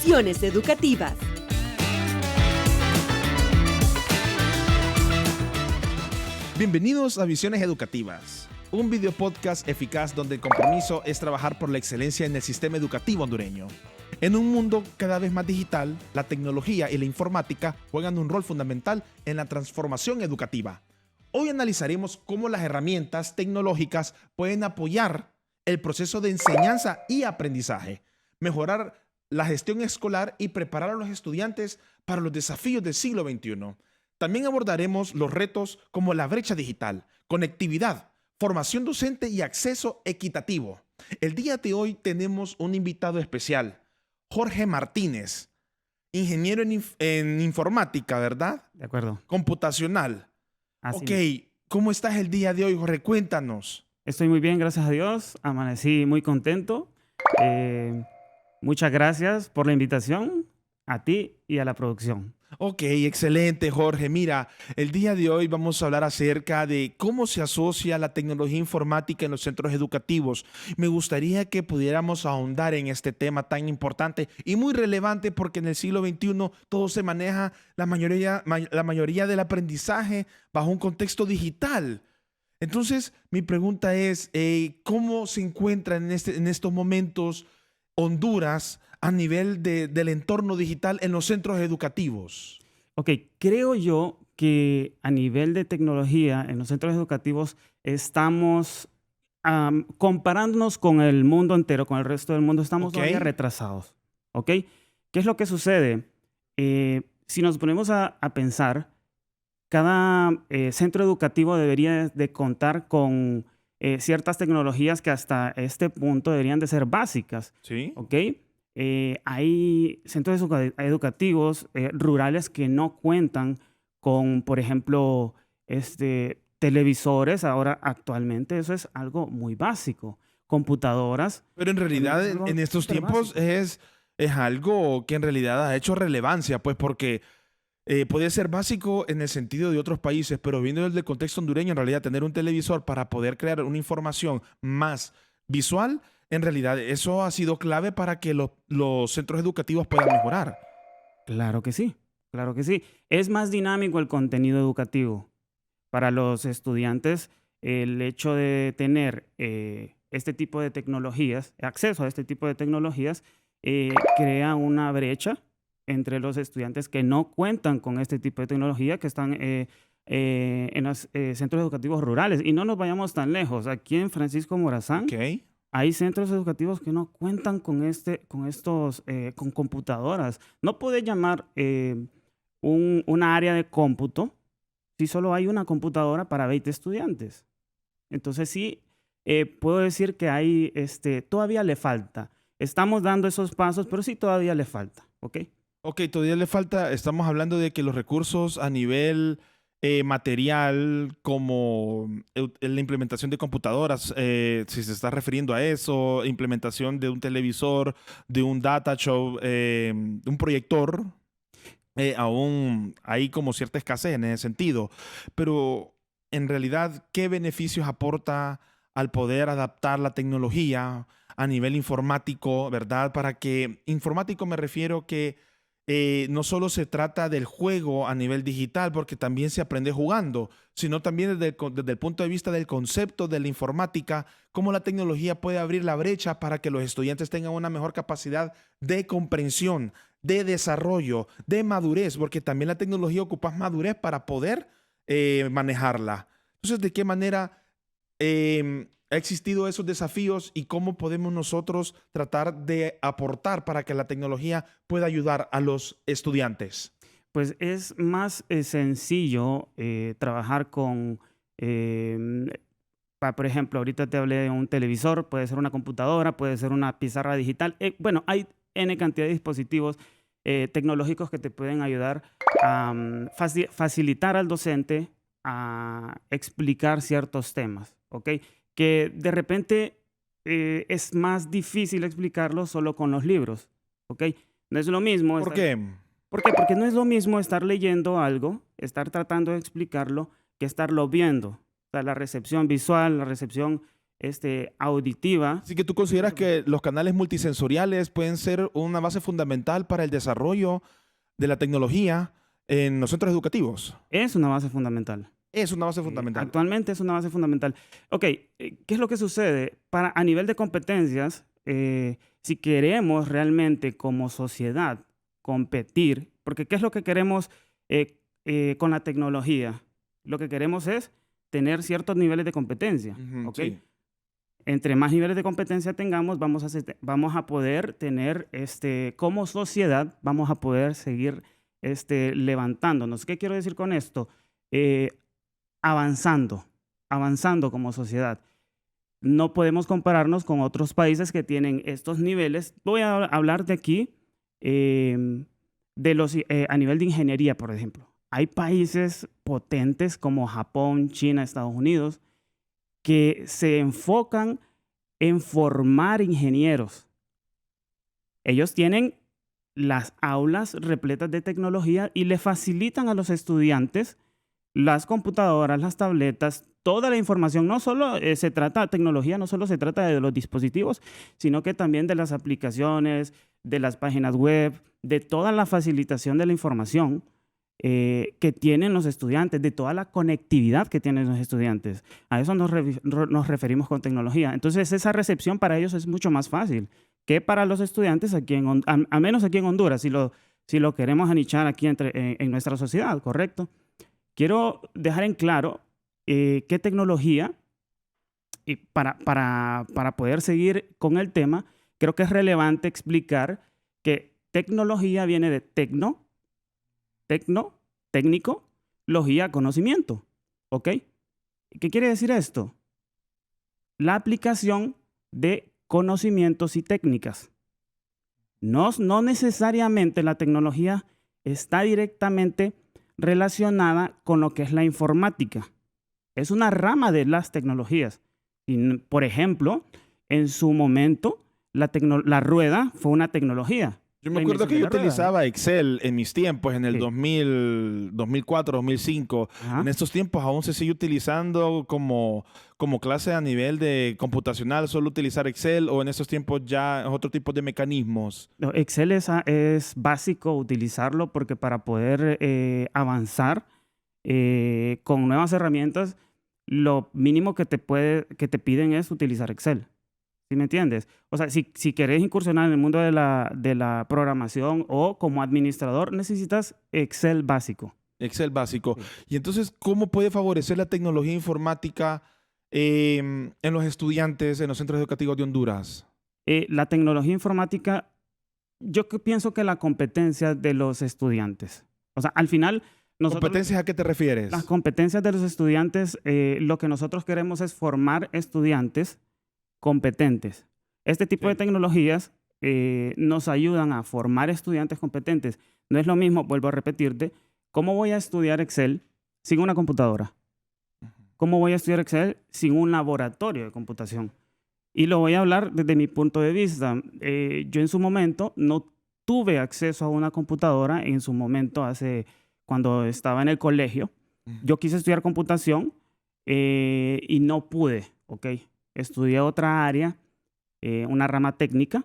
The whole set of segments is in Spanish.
Visiones Educativas. Bienvenidos a Visiones Educativas, un video podcast eficaz donde el compromiso es trabajar por la excelencia en el sistema educativo hondureño. En un mundo cada vez más digital, la tecnología y la informática juegan un rol fundamental en la transformación educativa. Hoy analizaremos cómo las herramientas tecnológicas pueden apoyar el proceso de enseñanza y aprendizaje, mejorar la gestión escolar y preparar a los estudiantes para los desafíos del siglo XXI. También abordaremos los retos como la brecha digital, conectividad, formación docente y acceso equitativo. El día de hoy tenemos un invitado especial, Jorge Martínez, ingeniero en informática, ¿verdad? De acuerdo. Computacional. Así Ok, es. ¿cómo estás el día de hoy, Jorge? Cuéntanos. Estoy muy bien, gracias a Dios. Amanecí muy contento. Muchas gracias por la invitación a ti y a la producción. Ok, excelente, Jorge. Mira, el día de hoy vamos a hablar acerca de cómo se asocia la tecnología informática en los centros educativos. Me gustaría que pudiéramos ahondar en este tema tan importante y muy relevante porque en el siglo XXI todo se maneja, la mayoría del aprendizaje bajo un contexto digital. Entonces, mi pregunta es, ¿cómo se encuentra en estos momentos Honduras a nivel del entorno digital en los centros educativos? Ok, creo yo que a nivel de tecnología en los centros educativos estamos comparándonos con el mundo entero, con el resto del mundo, estamos todavía retrasados. ¿Ok? ¿Qué es lo que sucede? Si nos ponemos a pensar, cada centro educativo debería de contar con ciertas tecnologías que hasta este punto deberían de ser básicas. Sí. ¿Ok? Hay centros educativos rurales que no cuentan con, por ejemplo, televisores ahora actualmente. Eso es algo muy básico. Computadoras. Pero en realidad en estos tiempos es algo que en realidad ha hecho relevancia, pues porque puede ser básico en el sentido de otros países, pero viendo desde el contexto hondureño, en realidad tener un televisor para poder crear una información más visual, en realidad eso ha sido clave para que los centros educativos puedan mejorar. Claro que sí, claro que sí. Es más dinámico el contenido educativo. Para los estudiantes, el hecho de tener este tipo de tecnologías, acceso a este tipo de tecnologías, crea una brecha entre los estudiantes que no cuentan con este tipo de tecnología, que están en los centros educativos rurales. Y no nos vayamos tan lejos. Aquí en Francisco Morazán, Okay. hay centros educativos que no cuentan con con computadoras. No puede llamar una área de cómputo si solo hay una computadora para 20 estudiantes. Entonces sí, puedo decir que todavía le falta. Estamos dando esos pasos, pero sí todavía le falta. ¿Ok? Ok, todavía le falta, estamos hablando de que los recursos a nivel material, como la implementación de computadoras, si se está refiriendo a eso, implementación de un televisor, de un data show, de un proyector, aún hay como cierta escasez en ese sentido. Pero en realidad, ¿qué beneficios aporta al poder adaptar la tecnología a nivel informático, ¿verdad? Informático me refiero que no solo se trata del juego a nivel digital, porque también se aprende jugando, sino también desde el punto de vista del concepto de la informática, cómo la tecnología puede abrir la brecha para que los estudiantes tengan una mejor capacidad de comprensión, de desarrollo, de madurez, porque también la tecnología ocupa madurez para poder manejarla. Entonces, ¿de qué manera ha existido esos desafíos y cómo podemos nosotros tratar de aportar para que la tecnología pueda ayudar a los estudiantes? Pues es más sencillo trabajar con, por ejemplo, ahorita te hablé de un televisor, puede ser una computadora, puede ser una pizarra digital. Bueno, hay N cantidad de dispositivos tecnológicos que te pueden ayudar a facilitar al docente a explicar ciertos temas, ¿ok? Que de repente es más difícil explicarlo solo con los libros, ¿ok? No es lo mismo. ¿Por qué? ¿Por qué? Porque no es lo mismo estar leyendo algo, estar tratando de explicarlo, que estarlo viendo. O sea, la recepción visual, la recepción auditiva. Así que tú consideras que los canales multisensoriales pueden ser una base fundamental para el desarrollo de la tecnología en los centros educativos. Es una base fundamental. Es una base fundamental. Actualmente es una base fundamental. Ok, ¿qué es lo que sucede? A nivel de competencias, si queremos realmente como sociedad competir, porque ¿qué es lo que queremos con la tecnología? Lo que queremos es tener ciertos niveles de competencia. ¿Okay? Sí. Entre más niveles de competencia tengamos, vamos a poder tener, como sociedad, vamos a poder seguir levantándonos. ¿Qué quiero decir con esto? Avanzando como sociedad. No podemos compararnos con otros países que tienen estos niveles. Voy a hablar de aquí a nivel de ingeniería, por ejemplo. Hay países potentes como Japón, China, Estados Unidos, que se enfocan en formar ingenieros. Ellos tienen las aulas repletas de tecnología y le facilitan a los estudiantes las computadoras, las tabletas, toda la información. No solo se trata de tecnología, no solo se trata de los dispositivos, sino que también de las aplicaciones, de las páginas web, de toda la facilitación de la información que tienen los estudiantes, de toda la conectividad que tienen los estudiantes. A eso nos referimos con tecnología. Entonces, esa recepción para ellos es mucho más fácil que para los estudiantes aquí al menos aquí en Honduras, si lo queremos anichar aquí en nuestra sociedad, ¿correcto? Quiero dejar en claro qué tecnología, y para poder seguir con el tema, creo que es relevante explicar que tecnología viene de técnico, logía, conocimiento. ¿Ok? ¿Qué quiere decir esto? La aplicación de conocimientos y técnicas. No necesariamente la tecnología está directamente relacionada con lo que es la informática. Es una rama de las tecnologías. Y, por ejemplo, en su momento, la rueda fue una tecnología. Yo me acuerdo que yo utilizaba Excel en mis tiempos, en el 2000, 2004, 2005. Ajá. En estos tiempos aún se sigue utilizando como clase a nivel de computacional, solo utilizar Excel, o en estos tiempos ya es otro tipo de mecanismos. No, Excel es básico utilizarlo porque para poder avanzar con nuevas herramientas, lo mínimo que te piden es utilizar Excel. ¿Sí me entiendes? O sea, si querés incursionar en el mundo de la programación o como administrador, necesitas Excel básico. Excel básico. Sí. Y entonces, ¿cómo puede favorecer la tecnología informática en los estudiantes, en los centros educativos de Honduras? La tecnología informática, yo pienso que la competencia de los estudiantes. O sea, al final... ¿Competencias a qué te refieres? Las competencias de los estudiantes, lo que nosotros queremos es formar estudiantes competentes. Este tipo de tecnologías nos ayudan a formar estudiantes competentes. No es lo mismo, vuelvo a repetirte, ¿cómo voy a estudiar Excel sin una computadora? ¿Cómo voy a estudiar Excel sin un laboratorio de computación? Y lo voy a hablar desde mi punto de vista. Yo en su momento no tuve acceso a una computadora en su momento cuando estaba en el colegio. Yo quise estudiar computación y no pude, ¿ok? Estudié otra área, una rama técnica.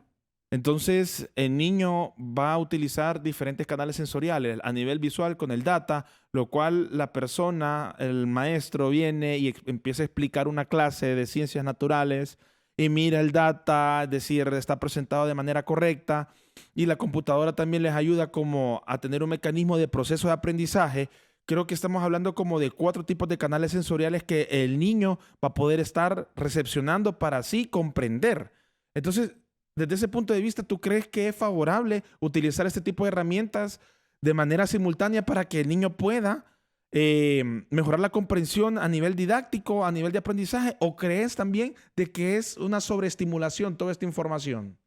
Entonces, el niño va a utilizar diferentes canales sensoriales a nivel visual con el data, lo cual la persona, el maestro, viene y empieza a explicar una clase de ciencias naturales y mira el data, es decir, está presentado de manera correcta, y la computadora también les ayuda como a tener un mecanismo de proceso de aprendizaje. Creo que estamos hablando como de 4 tipos de canales sensoriales que el niño va a poder estar recepcionando para así comprender. Entonces, desde ese punto de vista, ¿tú crees que es favorable utilizar este tipo de herramientas de manera simultánea para que el niño pueda mejorar la comprensión a nivel didáctico, a nivel de aprendizaje? ¿O crees también de que es una sobreestimulación toda esta información?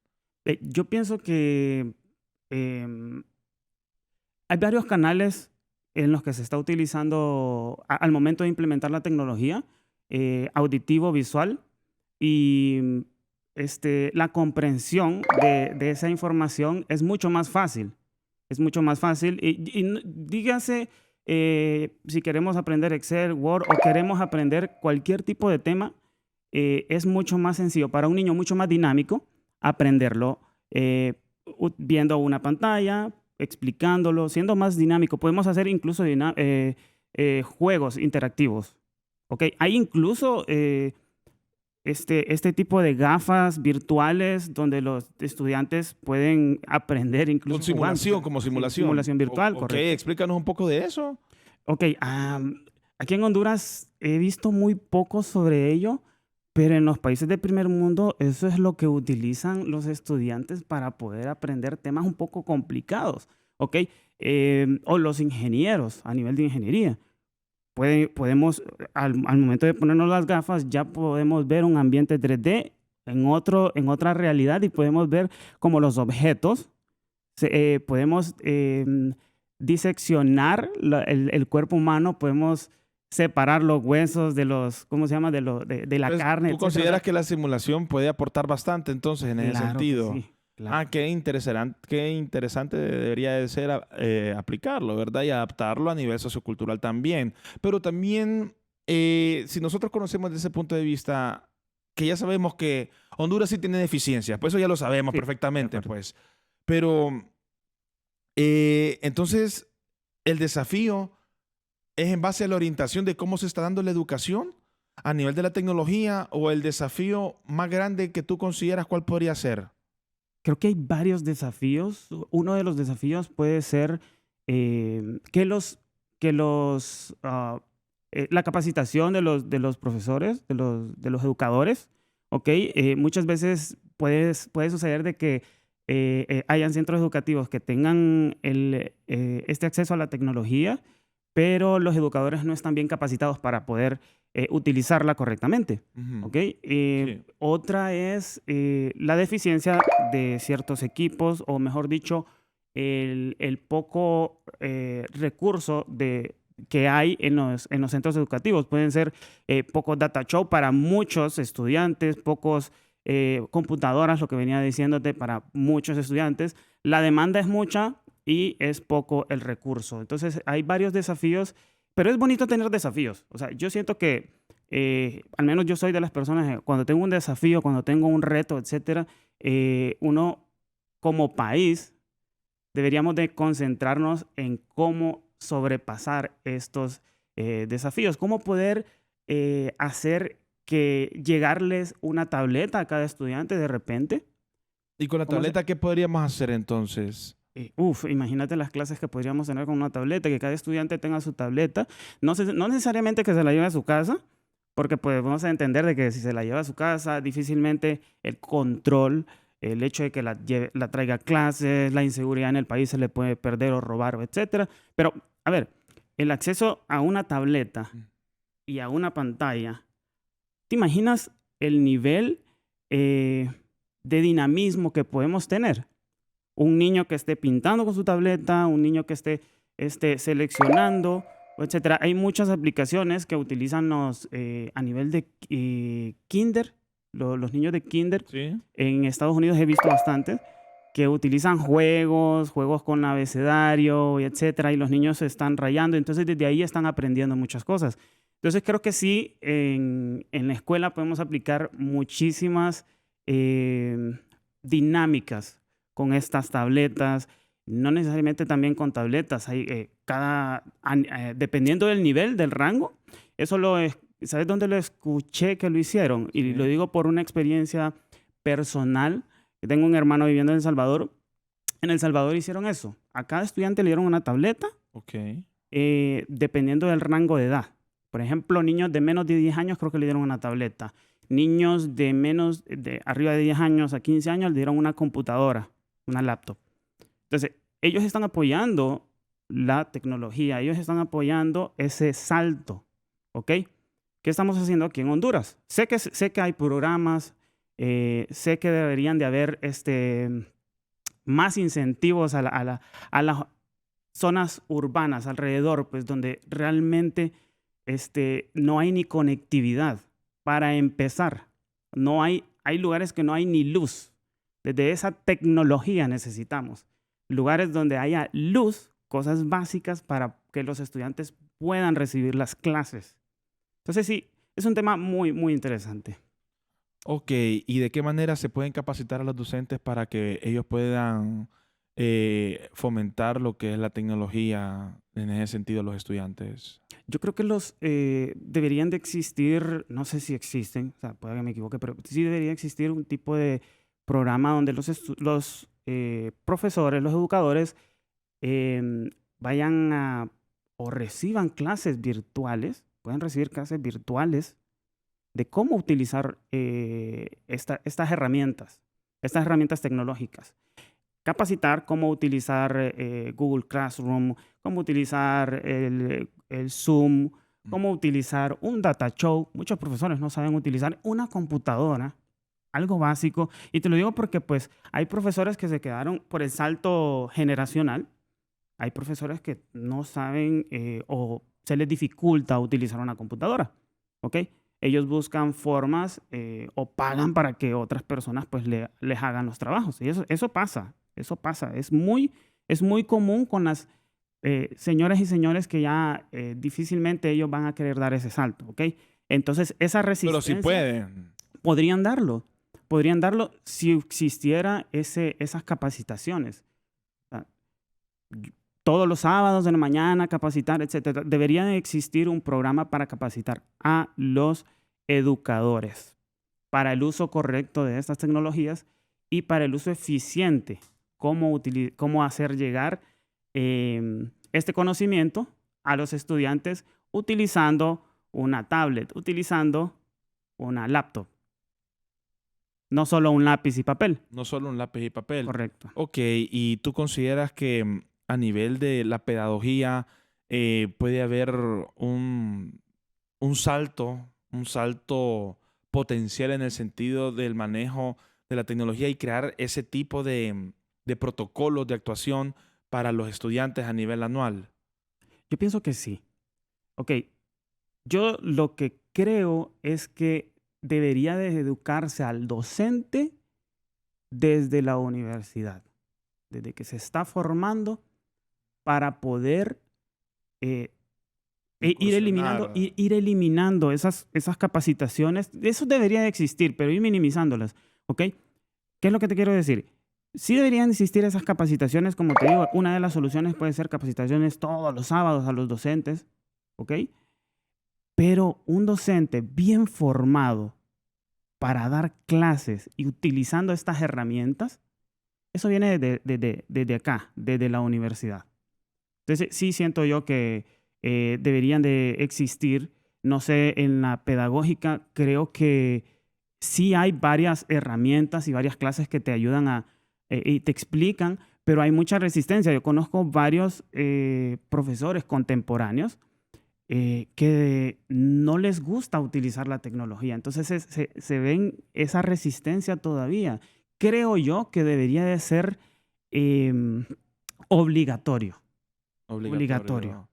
Yo pienso que hay varios canales en los que se está utilizando al momento de implementar la tecnología, auditivo, visual, y la comprensión de esa información es mucho más fácil. Es mucho más fácil. Y dígase, si queremos aprender Excel, Word, o queremos aprender cualquier tipo de tema, es mucho más sencillo para un niño, mucho más dinámico aprenderlo viendo una pantalla, explicándolo, siendo más dinámico. Podemos hacer incluso juegos interactivos. ¿Okay? Hay incluso este tipo de gafas virtuales donde los estudiantes pueden aprender incluso con simulación, jugando. Como simulación. Simulación virtual, correcto. Explícanos un poco de eso. Ok, aquí en Honduras he visto muy poco sobre ello, pero en los países del primer mundo eso es lo que utilizan los estudiantes para poder aprender temas un poco complicados, ¿ok? O los ingenieros a nivel de ingeniería. Podemos, al momento de ponernos las gafas, ya podemos ver un ambiente 3D en otra realidad y podemos ver como los objetos, podemos diseccionar el cuerpo humano, podemos separar los huesos de los, ¿cómo se llama? De la carne. ¿Tú consideras que la simulación puede aportar bastante entonces en ese sentido? Sí, claro. Qué interesante debería de ser aplicarlo, ¿verdad? Y adaptarlo a nivel sociocultural también. Pero también, si nosotros conocemos desde ese punto de vista, que ya sabemos que Honduras sí tiene deficiencias, pues eso ya lo sabemos perfectamente, pues. Pero, entonces, el desafío es en base a la orientación de cómo se está dando la educación a nivel de la tecnología, o el desafío más grande que tú consideras, ¿cuál podría ser? Creo que hay varios desafíos. Uno de los desafíos puede ser la capacitación de los profesores, de los educadores, ¿ok? Muchas veces puede suceder de que hayan centros educativos que tengan este acceso a la tecnología, pero los educadores no están bien capacitados para poder utilizarla correctamente. ¿Okay? Sí. Otra es la deficiencia de ciertos equipos, o mejor dicho, el poco recurso que hay en los centros educativos. Pueden ser pocos data show para muchos estudiantes, pocos computadoras, lo que venía diciéndote, para muchos estudiantes. La demanda es mucha y es poco el recurso. Entonces, hay varios desafíos, pero es bonito tener desafíos. O sea, yo siento que, al menos yo soy de las personas que cuando tengo un desafío, cuando tengo un reto, etcétera, uno como país deberíamos de concentrarnos en cómo sobrepasar estos desafíos, cómo poder hacer que llegarles una tableta a cada estudiante de repente. ¿Y con la tableta qué podríamos hacer entonces? Imagínate las clases que podríamos tener con una tableta, que cada estudiante tenga su tableta. No necesariamente que se la lleve a su casa, porque podemos entender de que si se la lleva a su casa, difícilmente el control, el hecho de que la traiga a clases, la inseguridad en el país se le puede perder o robar, etcétera. Pero, a ver, el acceso a una tableta y a una pantalla, ¿te imaginas el nivel de dinamismo que podemos tener? Un niño que esté pintando con su tableta, un niño que esté seleccionando, etcétera. Hay muchas aplicaciones que utilizan a nivel de kinder, los niños de kinder. ¿Sí? En Estados Unidos he visto bastantes que utilizan juegos con abecedario, etcétera, y los niños se están rayando. Entonces, desde ahí están aprendiendo muchas cosas. Entonces, creo que sí, en la escuela podemos aplicar muchísimas dinámicas con estas tabletas, no necesariamente también con tabletas. Hay, dependiendo del nivel, del rango, eso ¿sabes dónde lo escuché que lo hicieron? Y lo digo por una experiencia personal. Tengo un hermano viviendo en El Salvador. En El Salvador hicieron eso. A cada estudiante le dieron una tableta, dependiendo del rango de edad. Por ejemplo, niños de menos de 10 años creo que le dieron una tableta. Niños de arriba de 10 años a 15 años le dieron una computadora, una laptop. Entonces, ellos están apoyando la tecnología, ellos están apoyando ese salto, ¿ok? ¿Qué estamos haciendo aquí en Honduras? Sé que hay programas, sé que deberían de haber más incentivos a las zonas urbanas alrededor, pues donde realmente no hay ni conectividad. Para empezar, hay lugares que no hay ni luz. Desde esa tecnología necesitamos lugares donde haya luz, cosas básicas para que los estudiantes puedan recibir las clases. Entonces sí, es un tema muy, muy interesante. Ok, ¿y de qué manera se pueden capacitar a los docentes para que ellos puedan fomentar lo que es la tecnología en ese sentido los estudiantes? Yo creo que deberían de existir, no sé si existen, o sea, puede que me equivoque, pero sí debería existir un tipo de programa donde los profesores, los educadores, vayan o reciban clases virtuales, pueden recibir clases virtuales de cómo utilizar estas herramientas tecnológicas. Capacitar cómo utilizar Google Classroom, cómo utilizar el Zoom, cómo utilizar un data show. Muchos profesores no saben utilizar una computadora, algo básico. Y te lo digo porque pues hay profesores que se quedaron por el salto generacional. Hay profesores que no saben o se les dificulta utilizar una computadora, ¿ok? Ellos buscan formas o pagan para que otras personas pues les hagan los trabajos. Y eso pasa, eso pasa. Es muy común con las señoras y señores que ya difícilmente ellos van a querer dar ese salto, ¿ok? Entonces, esa Pero resistencia sí pueden. podrían darlo. Podrían darlo si existiera esas capacitaciones. O sea, todos los sábados de la mañana capacitar, etcétera. Debería existir un programa para capacitar a los educadores para el uso correcto de estas tecnologías y para el uso eficiente, cómo hacer llegar este conocimiento a los estudiantes utilizando una tablet, utilizando una laptop, no solo un lápiz y papel. No solo un lápiz y papel. Correcto. Ok, ¿y tú consideras que a nivel de la pedagogía puede haber un salto potencial en el sentido del manejo de la tecnología y crear ese tipo de protocolos de actuación para los estudiantes a nivel anual? Yo pienso que sí. Ok, yo lo que creo es que debería de educarse al docente desde la universidad, desde que se está formando para poder Incursionar. ir eliminando esas capacitaciones. Eso debería de existir, pero ir minimizándolas, ¿ok? ¿Qué es lo que te quiero decir? Sí deberían existir esas capacitaciones, como te digo, una de las soluciones puede ser capacitaciones todos los sábados a los docentes, ¿ok? Pero un docente bien formado para dar clases y utilizando estas herramientas, eso viene desde acá, desde la universidad. Entonces, sí siento yo que deberían de existir, no sé, en la pedagógica, creo que sí hay varias herramientas y varias clases que te ayudan y te explican, pero hay mucha resistencia. Yo conozco varios profesores contemporáneos que no les gusta utilizar la tecnología. Entonces se ven esa resistencia todavía. Creo yo que debería de ser em, obligatorio. Obligatorio.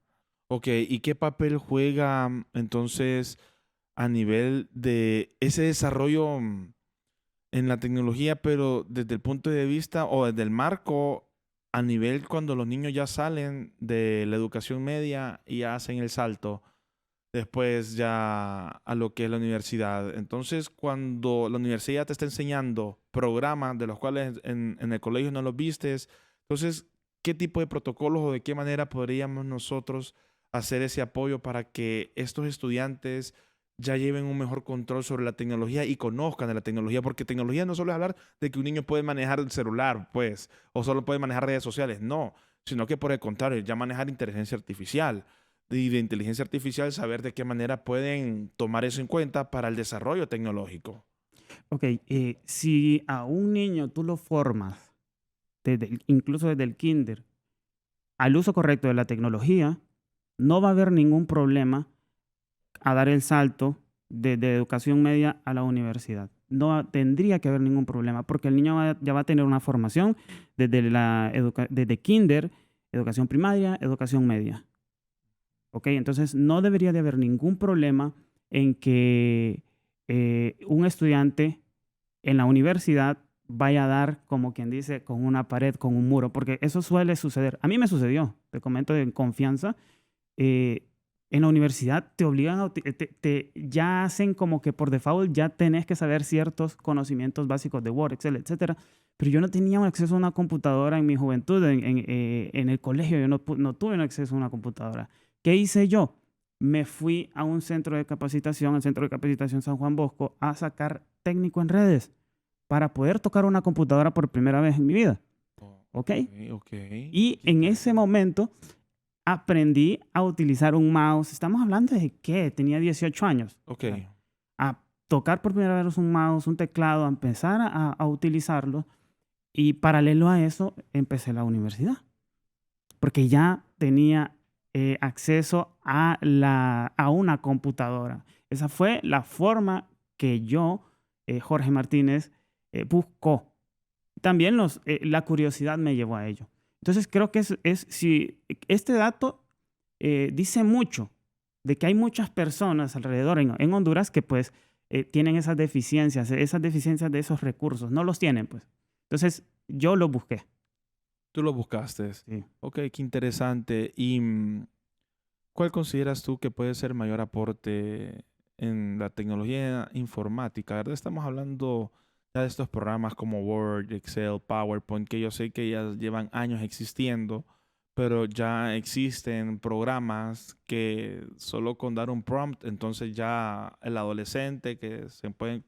Ok, ¿y qué papel juega entonces a nivel de ese desarrollo en la tecnología, pero desde el punto de vista o desde el marco a nivel cuando los niños ya salen de la educación media y ya hacen el salto después ya a lo que es la universidad? Entonces, cuando la universidad te está enseñando programas de los cuales en el colegio no los vistes, entonces, ¿qué tipo de protocolos o de qué manera podríamos nosotros hacer ese apoyo para que estos estudiantes ya lleven un mejor control sobre la tecnología y conozcan de la tecnología? Porque tecnología no solo es hablar de que un niño puede manejar el celular, pues, o solo puede manejar redes sociales, no, sino que por el contrario, ya manejar inteligencia artificial y de inteligencia artificial saber de qué manera pueden tomar eso en cuenta para el desarrollo tecnológico. Ok, si a un niño tú lo formas, incluso desde el kinder, al uso correcto de la tecnología, no va a haber ningún problema a dar el salto de educación media a la universidad. No tendría que haber ningún problema porque el niño ya va a tener una formación desde kinder, educación primaria, educación media. ¿Ok? Entonces, no debería de haber ningún problema en que un estudiante en la universidad vaya a dar, como quien dice, con una pared, con un muro, porque eso suele suceder. A mí me sucedió, te comento en confianza. en la universidad te obligan ya hacen como que por default ya tenés que saber ciertos conocimientos básicos de Word, Excel, etcétera. Pero yo no tenía acceso a una computadora en mi juventud, en el colegio. Yo no tuve acceso a una computadora. ¿Qué hice yo? Me fui a un centro de capacitación, al Centro de Capacitación San Juan Bosco, a sacar técnico en redes para poder tocar una computadora por primera vez en mi vida. ¿Ok? Y en ese momento aprendí a utilizar un mouse. Estamos hablando de ¿qué? Tenía 18 años. Ok. A tocar por primera vez un mouse, un teclado, a empezar a utilizarlo. Y paralelo a eso, empecé la universidad. Porque ya tenía acceso a una computadora. Esa fue la forma que yo, Jorge Martínez, buscó. También la curiosidad me llevó a ello. Entonces creo que si este dato dice mucho de que hay muchas personas alrededor en Honduras que pues tienen esas deficiencias de esos recursos. No los tienen, pues. Entonces yo lo busqué. Tú lo buscaste. Sí. Ok, qué interesante. ¿Y cuál consideras tú que puede ser mayor aporte en la tecnología informática? ¿Verdad? Estamos hablando ya de estos programas como Word, Excel, PowerPoint, que yo sé que ya llevan años existiendo, pero ya existen programas que solo con dar un prompt, entonces ya el adolescente que puede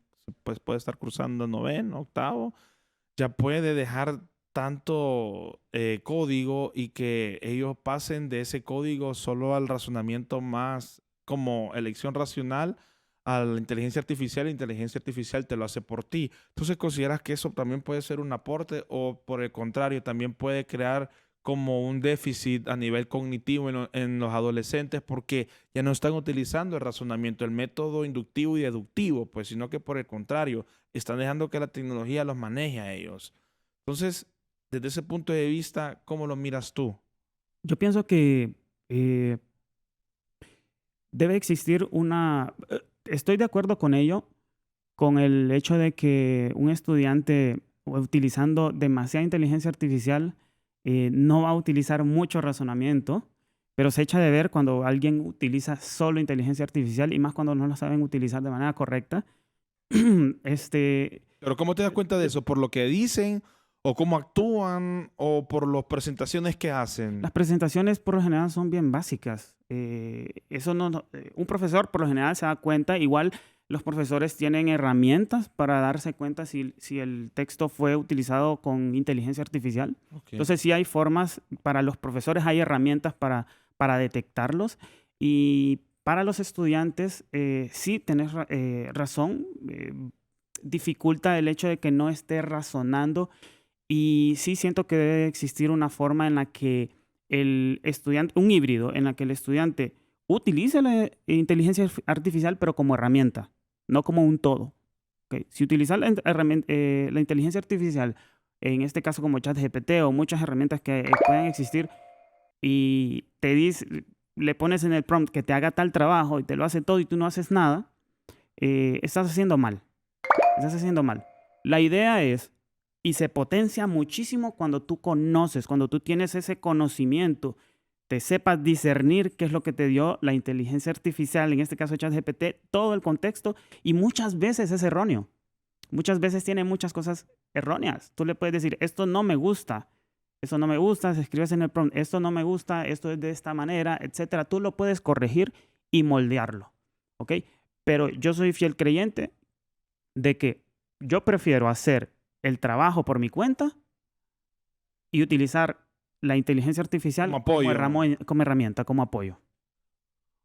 estar cursando noveno, octavo, ya puede dejar tanto código y que ellos pasen de ese código solo al razonamiento más como elección racional a la inteligencia artificial te lo hace por ti. Entonces, ¿consideras que eso también puede ser un aporte o por el contrario, también puede crear como un déficit a nivel cognitivo en los adolescentes porque ya no están utilizando el razonamiento, el método inductivo y deductivo, pues, sino que por el contrario, están dejando que la tecnología los maneje a ellos? Entonces, desde ese punto de vista, ¿cómo lo miras tú? Yo pienso que debe existir estoy de acuerdo con ello, con el hecho de que un estudiante utilizando demasiada inteligencia artificial no va a utilizar mucho razonamiento, pero se echa de ver cuando alguien utiliza solo inteligencia artificial y más cuando no la saben utilizar de manera correcta. Pero ¿cómo te das cuenta de eso? ¿Por lo que dicen o cómo actúan o por las presentaciones que hacen? Las presentaciones por lo general son bien básicas. Un profesor por lo general se da cuenta, igual los profesores tienen herramientas para darse cuenta si el texto fue utilizado con inteligencia artificial. Okay. Entonces sí hay formas, para los profesores hay herramientas para detectarlos y para los estudiantes sí tenés razón, dificulta el hecho de que no esté razonando y sí siento que debe existir una forma en la que el estudiante, un híbrido, en la que el estudiante utilice la inteligencia artificial, pero como herramienta, no como un todo. ¿Okay? Si utilizas la inteligencia artificial, en este caso como ChatGPT o muchas herramientas que pueden existir, y le pones en el prompt que te haga tal trabajo y te lo hace todo y tú no haces nada, estás haciendo mal. Estás haciendo mal. La idea es, y se potencia muchísimo cuando tú conoces, cuando tú tienes ese conocimiento, te sepas discernir qué es lo que te dio la inteligencia artificial, en este caso ChatGPT, todo el contexto, y muchas veces es erróneo. Muchas veces tiene muchas cosas erróneas. Tú le puedes decir, esto no me gusta, se escribes en el prompt, esto no me gusta, esto es de esta manera, etcétera. Tú lo puedes corregir y moldearlo, ¿ok? Pero yo soy fiel creyente de que yo prefiero hacer el trabajo por mi cuenta y utilizar la inteligencia artificial como herramienta, como apoyo.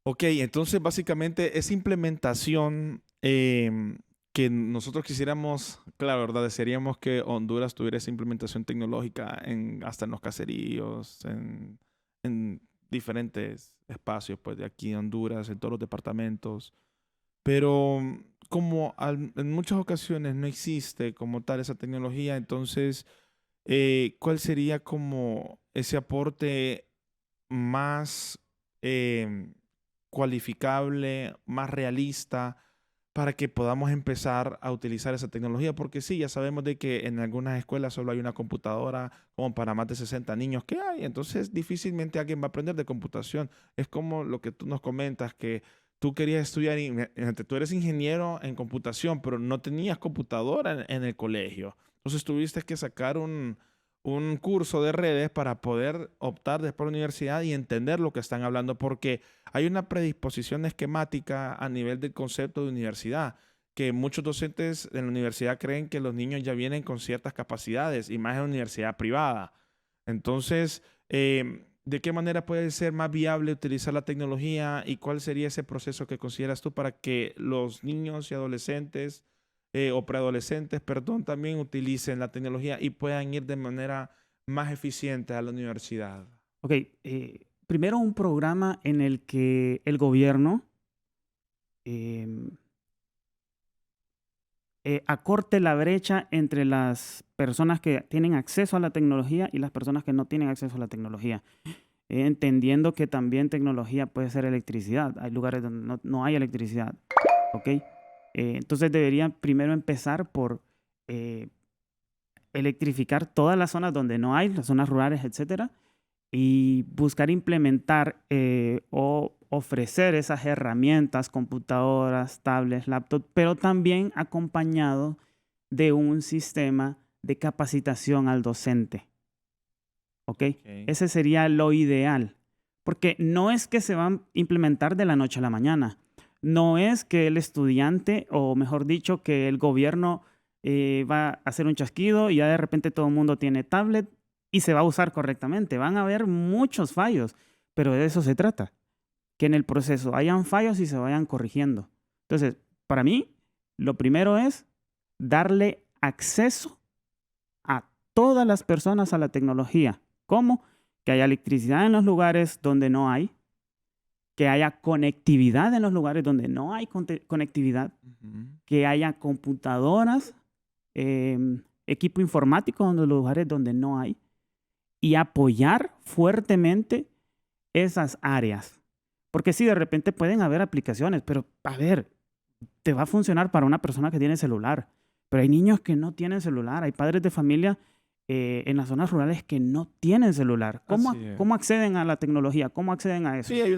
Ok, entonces básicamente esa implementación que nosotros quisiéramos, claro, ¿verdad? Desearíamos que Honduras tuviera esa implementación tecnológica hasta en los caseríos, en diferentes espacios, pues de aquí en Honduras, en todos los departamentos. Pero como en muchas ocasiones no existe como tal esa tecnología, entonces, ¿cuál sería como ese aporte más cualificable, más realista para que podamos empezar a utilizar esa tecnología, porque sí, ya sabemos de que en algunas escuelas solo hay una computadora como para más de 60 niños que hay, entonces difícilmente alguien va a aprender de computación. Es como lo que tú nos comentas, que tú querías estudiar, tú eres ingeniero en computación, pero no tenías computadora en el colegio. Entonces tuviste que sacar un curso de redes para poder optar después a la universidad y entender lo que están hablando, porque hay una predisposición esquemática a nivel del concepto de universidad, que muchos docentes en la universidad creen que los niños ya vienen con ciertas capacidades, y más en la universidad privada. Entonces, ¿de qué manera puede ser más viable utilizar la tecnología y cuál sería ese proceso que consideras tú para que los niños y adolescentes o preadolescentes, perdón, también utilicen la tecnología y puedan ir de manera más eficiente a la universidad? Ok, primero un programa en el que el gobierno acorte la brecha entre las personas que tienen acceso a la tecnología y las personas que no tienen acceso a la tecnología. Entendiendo que también tecnología puede ser electricidad. Hay lugares donde no hay electricidad. ¿Ok? Entonces deberían primero empezar por electrificar todas las zonas donde no hay, las zonas rurales, etcétera, y buscar implementar o ofrecer esas herramientas, computadoras, tablets, laptops, pero también acompañado de un sistema de capacitación al docente. ¿Ok? Ese sería lo ideal, porque no es que se van a implementar de la noche a la mañana. No es que el estudiante, o mejor dicho, que el gobierno va a hacer un chasquido y ya de repente todo el mundo tiene tablet y se va a usar correctamente. Van a haber muchos fallos, pero de eso se trata, que en el proceso hayan fallos y se vayan corrigiendo. Entonces, para mí, lo primero es darle acceso a todas las personas a la tecnología. ¿Cómo? Que haya electricidad en los lugares donde no hay, que haya conectividad en los lugares donde no hay conectividad, que haya computadoras, equipo informático en los lugares donde no hay, y apoyar fuertemente esas áreas. Porque sí, de repente pueden haber aplicaciones, pero a ver, te va a funcionar para una persona que tiene celular, pero hay niños que no tienen celular, hay padres de familia en las zonas rurales que no tienen celular. ¿Cómo acceden a la tecnología? ¿Cómo acceden a eso? Sí, hay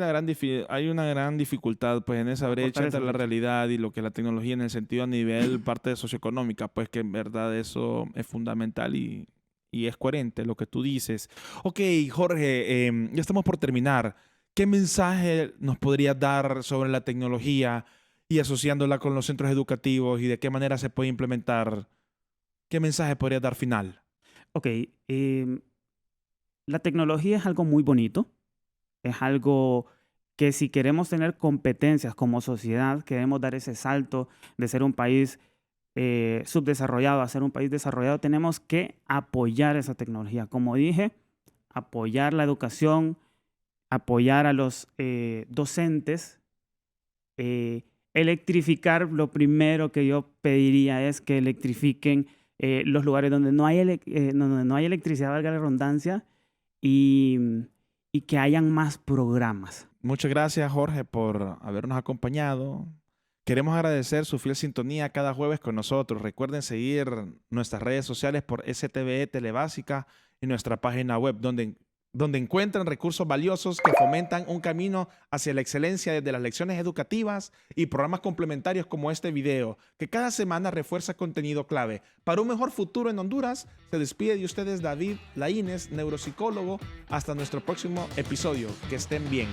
una gran dificultad pues, en esa brecha entre la realidad y lo que la tecnología en el sentido a nivel parte socioeconómica, pues que en verdad eso es fundamental y es coherente lo que tú dices. Ok, Jorge, ya estamos por terminar. ¿Qué mensaje nos podrías dar sobre la tecnología y asociándola con los centros educativos y de qué manera se puede implementar? ¿Qué mensaje podrías dar final? Ok, la tecnología es algo muy bonito, es algo que si queremos tener competencias como sociedad, queremos dar ese salto de ser un país subdesarrollado a ser un país desarrollado, tenemos que apoyar esa tecnología. Como dije, apoyar la educación, apoyar a los docentes, electrificar. Lo primero que yo pediría es que electrifiquen los lugares donde no hay electricidad, valga la redundancia, y que hayan más programas. Muchas gracias, Jorge, por habernos acompañado. Queremos agradecer su fiel sintonía cada jueves con nosotros. Recuerden seguir nuestras redes sociales por STVE Telebásica y nuestra página web, donde encuentran recursos valiosos que fomentan un camino hacia la excelencia desde las lecciones educativas y programas complementarios como este video, que cada semana refuerza contenido clave. Para un mejor futuro en Honduras, se despide de ustedes David Laínez, neuropsicólogo. Hasta nuestro próximo episodio. Que estén bien.